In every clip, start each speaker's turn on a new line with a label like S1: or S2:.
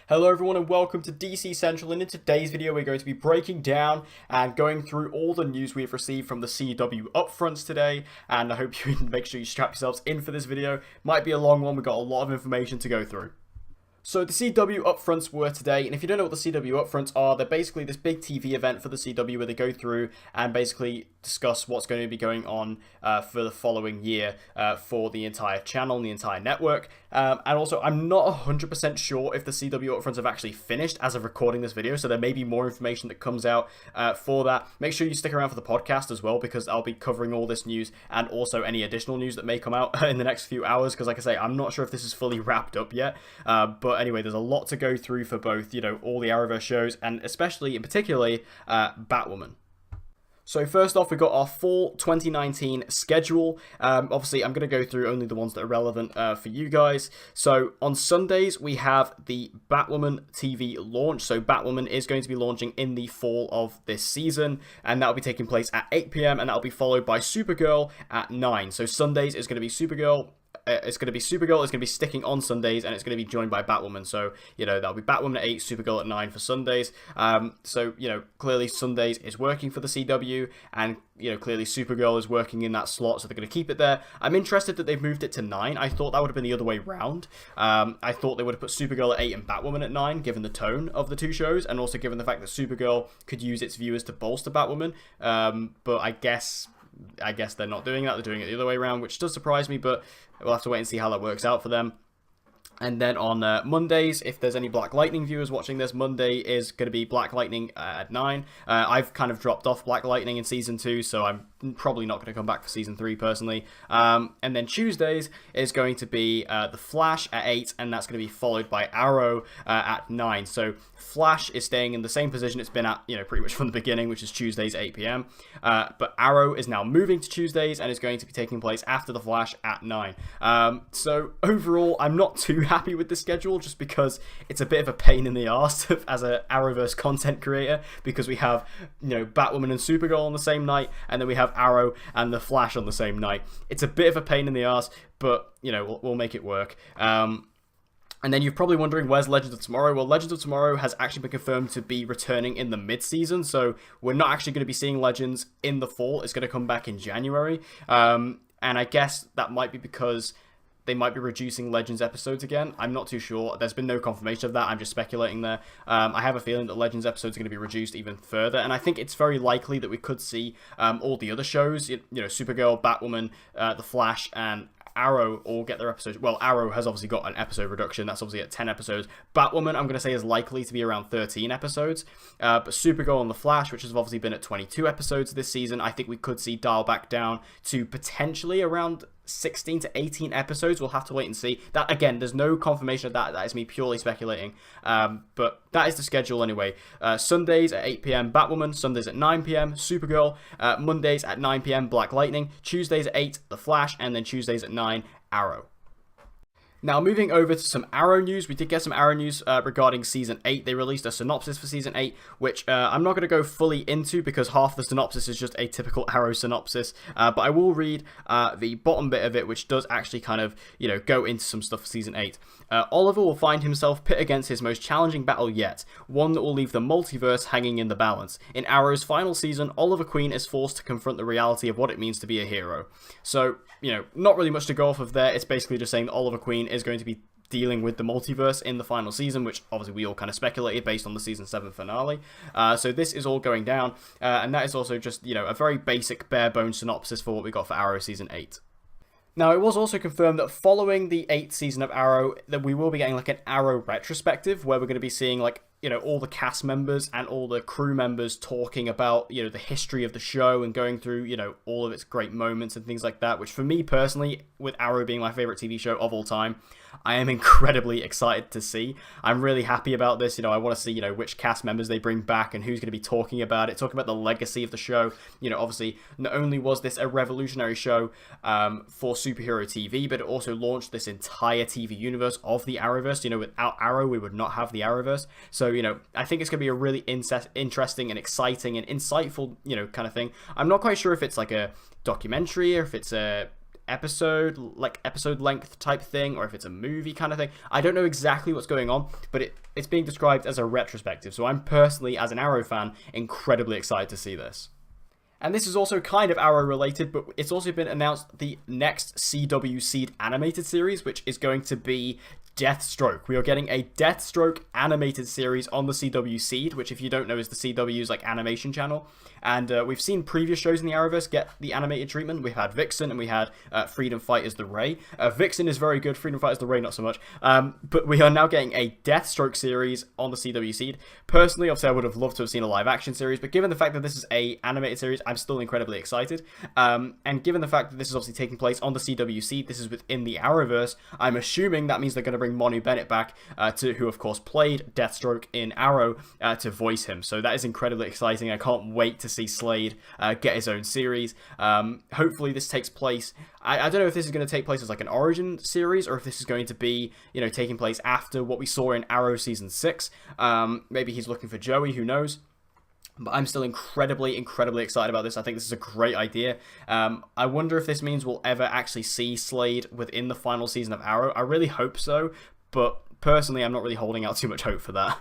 S1: Hello everyone and welcome to DC Central, and in today's video we're going to be breaking down and going through all the news we've received from the CW Upfronts today, and I hope you make sure you strap yourselves in for this video. Might be a long one, we've got a lot of information to go through. So the CW Upfronts were today, and if you don't know what the CW Upfronts are, they're basically this big TV event for the CW where they go through and basically discuss what's going to be going on for the following year for the entire channel and the entire network. And also, I'm not 100% sure if the CW Upfronts have actually finished as of recording this video, so there may be more information that comes out for that. Make sure you stick around for the podcast as well, because I'll be covering all this news and also any additional news that may come out in the next few hours, because like I say, I'm not sure if this is fully wrapped up yet, but anyway, there's a lot to go through for both, all the Arrowverse shows, and especially, in particularly, Batwoman. So first off, we got our fall 2019 schedule. Obviously, I'm going to go through only the ones that are relevant for you guys. So on Sundays, we have the Batwoman TV launch. So Batwoman is going to be launching in the fall of this season, and that'll be taking place at 8 p.m. and that'll be followed by Supergirl at 9. So Sundays is going to be Supergirl. It's going to be sticking on Sundays, and it's going to be joined by Batwoman. So, that'll be Batwoman at 8, Supergirl at 9 for Sundays. So, clearly Sundays is working for the CW, and, clearly Supergirl is working in that slot, so they're going to keep it there. I'm interested that they've moved it to 9. I thought that would have been the other way round. I thought they would have put Supergirl at 8 and Batwoman at 9, given the tone of the two shows, and also given the fact that Supergirl could use its viewers to bolster Batwoman. But I guess they're not doing that. They're doing it the other way around, which does surprise me, but we'll have to wait and see how that works out for them. And then on Mondays, if there's any Black Lightning viewers watching this, Monday is going to be Black Lightning at 9. I've kind of dropped off Black Lightning in Season 2, so I'm probably not going to come back for Season 3 personally. And then Tuesdays is going to be The Flash at 8, and that's going to be followed by Arrow at 9. So Flash is staying in the same position it's been at, pretty much from the beginning, which is Tuesdays at 8 p.m. But Arrow is now moving to Tuesdays and is going to be taking place after The Flash at 9. So overall, I'm not too happy with the schedule, just because it's a bit of a pain in the arse as a Arrowverse content creator, because we have Batwoman and Supergirl on the same night, and then we have Arrow and the Flash on the same night. It's a bit of a pain in the arse, but we'll make it work. And then you're probably wondering, where's Legends of Tomorrow? Well, Legends of Tomorrow has actually been confirmed to be returning in the mid-season, so we're not actually going to be seeing Legends in the fall. It's going to come back in January. And I guess that might be because they might be reducing Legends episodes again. I'm not too sure. There's been no confirmation of that. I'm just speculating there. I have a feeling that Legends episodes are going to be reduced even further, and I think it's very likely that we could see all the other shows, Supergirl, Batwoman, The Flash, and Arrow all get their episodes. Well, Arrow has obviously got an episode reduction. That's obviously at 10 episodes. Batwoman, I'm going to say, is likely to be around 13 episodes. But Supergirl and The Flash, which has obviously been at 22 episodes this season, I think we could see dial back down to potentially around 16 to 18 episodes. We'll have to wait and see. That, again, there's no confirmation of that. That is me purely speculating. But that is the schedule anyway. Sundays at 8 p.m. Batwoman. Sundays at 9 p.m. Supergirl. Mondays at 9 p.m. Black Lightning. Tuesdays at 8 The Flash. And then Tuesdays at 9 Arrow. Now, moving over to some Arrow news. We did get some Arrow news regarding Season 8. They released a synopsis for Season 8, which I'm not going to go fully into because half the synopsis is just a typical Arrow synopsis. But I will read the bottom bit of it, which does actually kind of, go into some stuff for Season 8. Oliver will find himself pit against his most challenging battle yet, one that will leave the multiverse hanging in the balance. In Arrow's final season, Oliver Queen is forced to confront the reality of what it means to be a hero. So, not really much to go off of there. It's basically just saying that Oliver Queen is going to be dealing with the multiverse in the final season, which obviously we all kind of speculated based on the season 7 finale. So this is all going down, and that is also just, a very basic bare bones synopsis for what we got for Arrow Season 8. Now, it was also confirmed that following the 8th season of Arrow, that we will be getting an Arrow retrospective, where we're going to be seeing all the cast members and all the crew members talking about, the history of the show and going through, all of its great moments and things like that, which for me personally, with Arrow being my favorite TV show of all time, I am incredibly excited to see. I'm really happy about this. I want to see, which cast members they bring back and who's going to be talking about it, talking about the legacy of the show. Obviously, not only was this a revolutionary show for superhero TV, but it also launched this entire TV universe of the Arrowverse. Without Arrow, we would not have the Arrowverse. So, I think it's going to be a really interesting and exciting and insightful, kind of thing. I'm not quite sure if it's like a documentary or if it's a episode length type thing, or if it's a movie kind of thing. I don't know exactly what's going on, but it's being described as a retrospective. So I'm personally, as an Arrow fan, incredibly excited to see this. And this is also kind of Arrow related, but it's also been announced the next CW Seed animated series, which is going to be Deathstroke. We are getting a Deathstroke animated series on the CW Seed, which, if you don't know, is the CW's like animation channel. And we've seen previous shows in the Arrowverse get the animated treatment. We've had Vixen and we had Freedom Fighters the Ray. Vixen is very good, Freedom Fighters the Ray not so much. But we are now getting a Deathstroke series on the CW Seed. Personally, obviously, I would have loved to have seen a live action series, but given the fact that this is a animated series, I'm still incredibly excited. And given the fact that this is obviously taking place on the CW Seed, this is within the Arrowverse, I'm assuming that means they're going to bring Monu Bennett back, who of course played Deathstroke in Arrow, to voice him. So that is incredibly exciting. I can't wait to see Slade get his own series. Hopefully this takes place, I don't know if this is going to take place as like an origin series, or if this is going to be, taking place after what we saw in Arrow season 6. Maybe he's looking for Joey, who knows. But I'm still incredibly excited about this. I think this is a great idea. I wonder if this means we'll ever actually see Slade within the final season of Arrow. I really hope so, but personally, I'm not really holding out too much hope for that.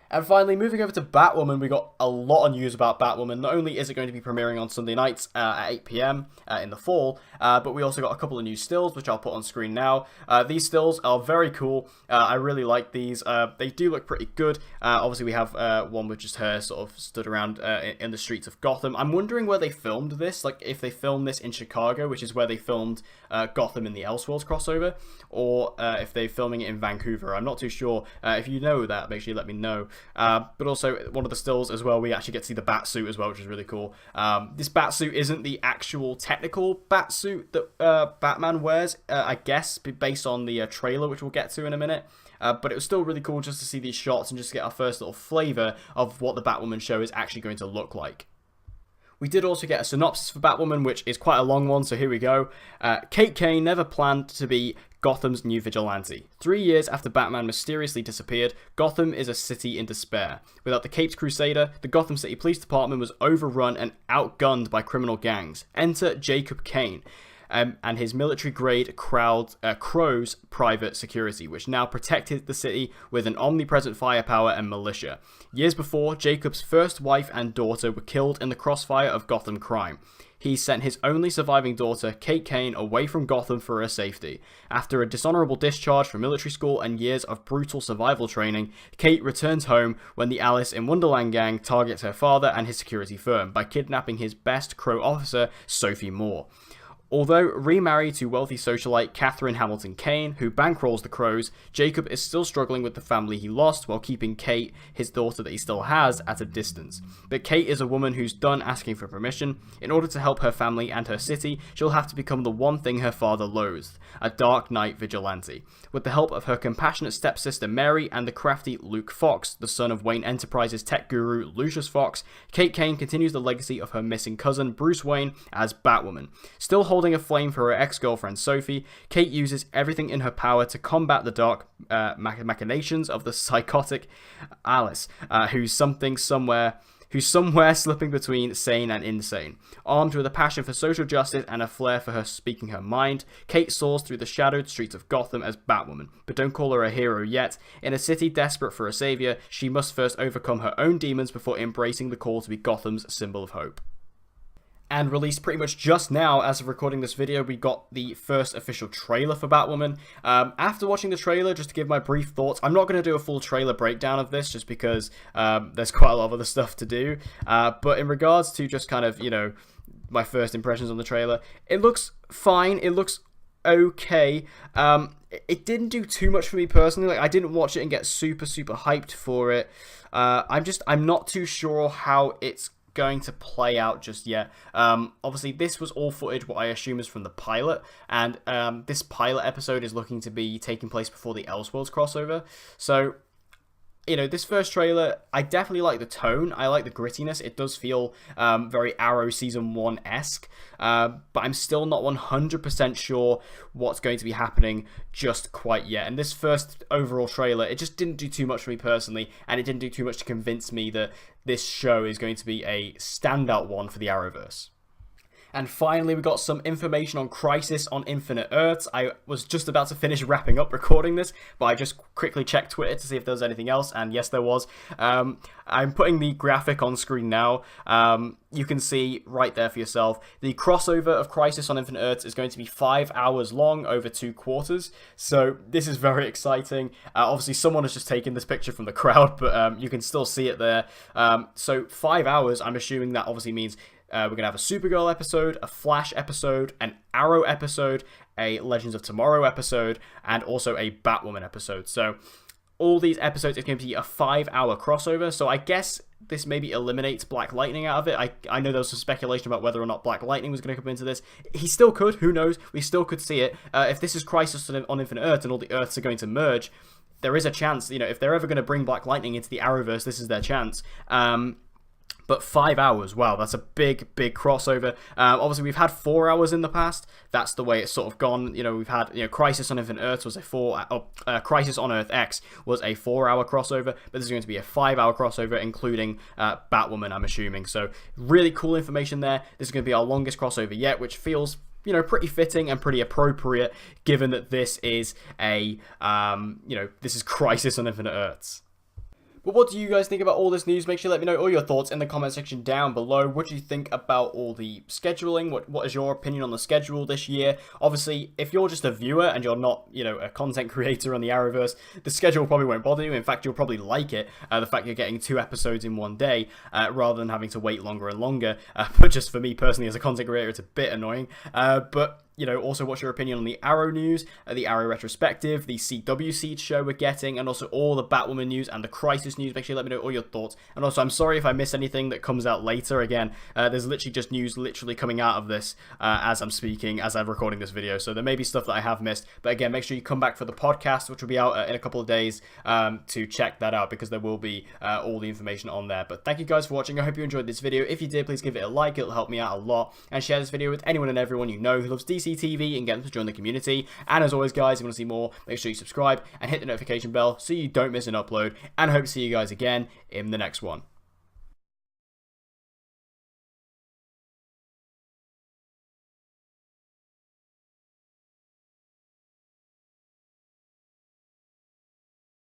S1: And finally, moving over to Batwoman, we got a lot of news about Batwoman. Not only is it going to be premiering on Sunday nights at 8 PM in the fall, but we also got a couple of new stills, which I'll put on screen now. These stills are very cool. I really like these. They do look pretty good. Obviously, we have one with just her sort of stood around in the streets of Gotham. I'm wondering where they filmed this, like if they filmed this in Chicago, which is where they filmed Gotham in the Elseworlds crossover, or if they're filming it in Vancouver. I'm not too sure. If you know that, make sure you let me know. But also, one of the stills as well, we actually get to see the Batsuit as well, which is really cool. This Batsuit isn't the actual technical Batsuit that Batman wears, I guess, based on the trailer, which we'll get to in a minute. But it was still really cool just to see these shots and just get our first little flavour of what the Batwoman show is actually going to look like. We did also get a synopsis for Batwoman, which is quite a long one, so here we go. Kate Kane never planned to be Gotham's new vigilante. 3 years after Batman mysteriously disappeared, Gotham is a city in despair. Without the Capes Crusader, the Gotham City Police Department was overrun and outgunned by criminal gangs. Enter Jacob Kane. And his military-grade Crow's private security, which now protected the city with an omnipresent firepower and militia. Years before, Jacob's first wife and daughter were killed in the crossfire of Gotham crime. He sent his only surviving daughter, Kate Kane, away from Gotham for her safety. After a dishonorable discharge from military school and years of brutal survival training, Kate returns home when the Alice in Wonderland gang targets her father and his security firm by kidnapping his best Crow officer, Sophie Moore. Although remarried to wealthy socialite Catherine Hamilton Kane, who bankrolls the Crows, Jacob is still struggling with the family he lost while keeping Kate, his daughter that he still has, at a distance. But Kate is a woman who's done asking for permission. In order to help her family and her city, she'll have to become the one thing her father loathed, a Dark Knight vigilante. With the help of her compassionate stepsister Mary and the crafty Luke Fox, the son of Wayne Enterprises tech guru Lucius Fox, Kate Kane continues the legacy of her missing cousin Bruce Wayne as Batwoman. Still holding a flame for her ex-girlfriend Sophie, Kate uses everything in her power to combat the dark machinations of the psychotic Alice, who's somewhere slipping between sane and insane. Armed with a passion for social justice and a flair for her speaking her mind, Kate soars through the shadowed streets of Gotham as Batwoman. But don't call her a hero yet. In a city desperate for a savior, she must first overcome her own demons before embracing the call to be Gotham's symbol of hope. And released pretty much just now, as of recording this video, we got the first official trailer for Batwoman. After watching the trailer, just to give my brief thoughts, I'm not going to do a full trailer breakdown of this, just because there's quite a lot of other stuff to do. But in regards to just kind of, my first impressions on the trailer, it looks fine, it looks okay. It didn't do too much for me personally. Like, I didn't watch it and get super hyped for it. I'm not too sure how it's going to play out just yet. Obviously, this was all footage what I assume is from the pilot, and this pilot episode is looking to be taking place before the Elseworlds crossover. So, this first trailer, I definitely like the tone. I like the grittiness. It does feel very Arrow Season 1-esque, but I'm still not 100% sure what's going to be happening just quite yet. And this first overall trailer, it just didn't do too much for me personally, and it didn't do too much to convince me that this show is going to be a standout one for the Arrowverse. And finally, we got some information on Crisis on Infinite Earths. I was just about to finish wrapping up recording this, but I just quickly checked Twitter to see if there was anything else, and yes, there was. I'm putting the graphic on screen now. You can see right there for yourself. The crossover of Crisis on Infinite Earths is going to be 5 hours long over 2 quarters, so this is very exciting. Obviously, someone has just taken this picture from the crowd, but you can still see it there. So 5 hours, I'm assuming that obviously means we're going to have a Supergirl episode, a Flash episode, an Arrow episode, a Legends of Tomorrow episode, and also a Batwoman episode. So all these episodes is going to be a 5-hour crossover. So I guess this maybe eliminates Black Lightning out of it. I know there was some speculation about whether or not Black Lightning was going to come into this. He still could. Who knows? We still could see it. If this is Crisis on Infinite Earths and all the Earths are going to merge, there is a chance, if they're ever going to bring Black Lightning into the Arrowverse, this is their chance. But 5 hours, wow, that's a big crossover. Obviously, we've had 4 hours in the past. That's the way it's sort of gone. We've had, Crisis on Infinite Earths was Crisis on Earth X was a 4-hour crossover, but this is going to be a 5-hour crossover, including Batwoman, I'm assuming. So really cool information there. This is going to be our longest crossover yet, which feels pretty fitting and pretty appropriate, given that this is this is Crisis on Infinite Earths. But what do you guys think about all this news? Make sure you let me know all your thoughts in the comment section down below. What do you think about all the scheduling? What is your opinion on the schedule this year? Obviously, if you're just a viewer and you're not, a content creator on the Arrowverse, the schedule probably won't bother you. In fact, you'll probably like it, the fact you're getting 2 episodes in one day, rather than having to wait longer and longer. But just for me personally, as a content creator, it's a bit annoying. But also what's your opinion on the Arrow news, the Arrow retrospective, the CW Siege show we're getting, and also all the Batwoman news and the Crisis news. Make sure you let me know all your thoughts. And also, I'm sorry if I miss anything that comes out later. Again, there's literally just news coming out of this as I'm speaking, as I'm recording this video. So there may be stuff that I have missed. But again, make sure you come back for the podcast, which will be out in a couple of days, to check that out, because there will be all the information on there. But thank you guys for watching. I hope you enjoyed this video. If you did, please give it a like. It'll help me out a lot. And share this video with anyone and everyone you know who loves DC TV and get them to join the community. And as always, guys, if you want to see more, make sure you subscribe and hit the notification bell so you don't miss an upload. And I hope to see you guys again in the next one.